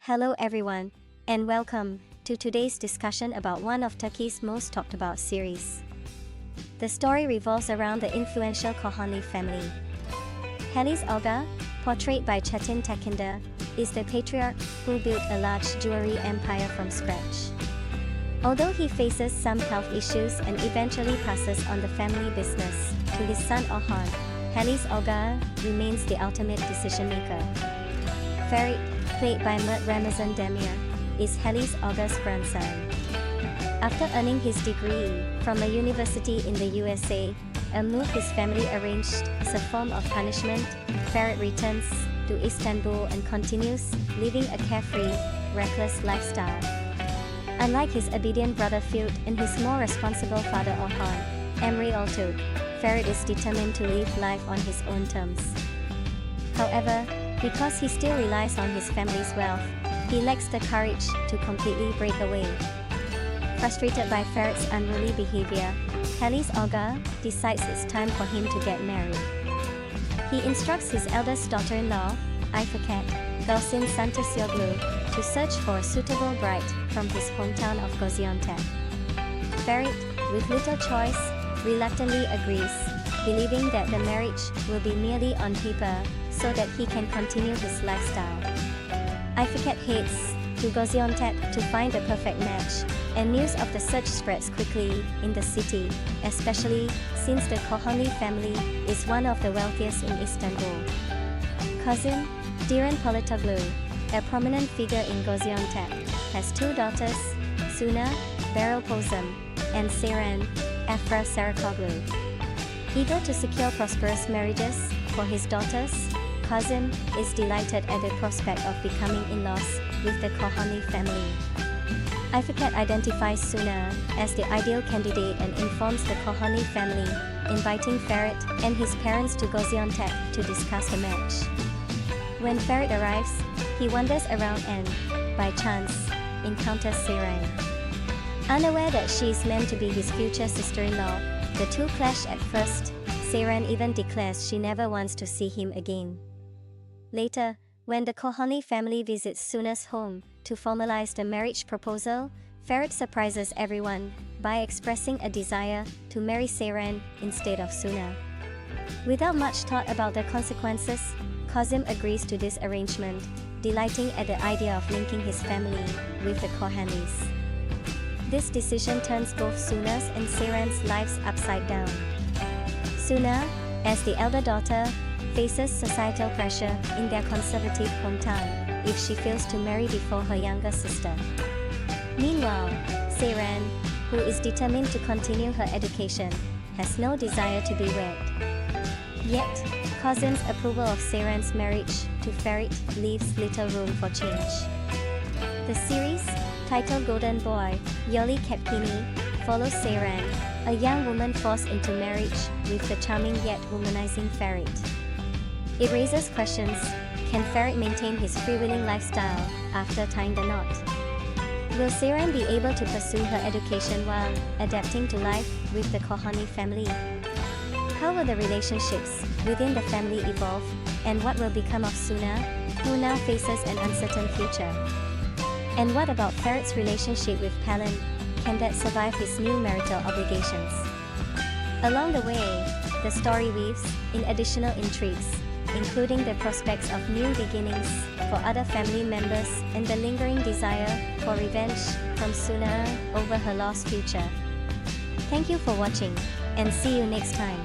Hello everyone, and welcome to today's discussion about one of Turkey's most talked about series. The story revolves around the influential Kohani family. Halis Aga, portrayed by Çetin Tekinder, is the patriarch who built a large jewelry empire from scratch. Although he faces some health issues and eventually passes on the family business to his son Orhan, Halis Aga remains the ultimate decision-maker. Ferit, played by Mert Demir, is Halis Aga's grandson. After earning his degree from a university in the USA, a move his family arranged as a form of punishment, Ferit returns to Istanbul and continues living a carefree, reckless lifestyle. Unlike his obedient brother Ferit and his more responsible father Orhan, Emre Altug, Ferit is determined to live life on his own terms. However, because he still relies on his family's wealth, he lacks the courage to completely break away. Frustrated by Ferit's unruly behavior, Halis Aga decides it's time for him to get married. He instructs his eldest daughter-in-law, Ifakhet Gulsin Santasioglu, to search for a suitable bride from his hometown of Gaziantep. Ferit, with little choice, reluctantly agrees, believing that the marriage will be merely on paper so that he can continue his lifestyle. Ifakhet heads to Gaziantep to find the perfect match, and news of the search spreads quickly in the city, especially since the Kohani family is one of the wealthiest in Istanbul. Cousin, Diren Politoglu, a prominent figure in Gaziantep, has two daughters, Suna, Beryl Pozum, and Seren, Afra Sarakoglu. Eager to secure prosperous marriages for his daughters, Kazim is delighted at the prospect of becoming in-laws with the Kohani family. Ifakhet identifies Suna as the ideal candidate and informs the Kohani family, inviting Ferit and his parents to Gaziantep to discuss the match. When Ferit arrives, he wanders around and, by chance, encounters Seren. Unaware that she is meant to be his future sister-in-law, the two clash at first. Seren even declares she never wants to see him again. Later, when the Kohani family visits Suna's home to formalize the marriage proposal, Ferit surprises everyone by expressing a desire to marry Seren instead of Suna. Without much thought about the consequences, Kazim agrees to this arrangement, delighting at the idea of linking his family with the Kohanis. This decision turns both Suna's and Seren's lives upside down. Suna, as the elder daughter, faces societal pressure in their conservative hometown if she fails to marry before her younger sister. Meanwhile, Seren, who is determined to continue her education, has no desire to be wed. Yet, Kazim's approval of Seren's marriage to Ferit leaves little room for change. The series, titled Golden Boy, Yoli Kepkini, follows Seren, a young woman forced into marriage with the charming yet womanizing Ferit. It raises questions: can Ferit maintain his freewheeling lifestyle after tying the knot? Will Seren be able to pursue her education while adapting to life with the Kohani family? How will the relationships within the family evolve, and what will become of Suna, who now faces an uncertain future? And what about Ferit's relationship with Palin? Can that survive his new marital obligations? Along the way, the story weaves in additional intrigues, including the prospects of new beginnings for other family members and the lingering desire for revenge from Suna over her lost future. Thank you for watching, and see you next time.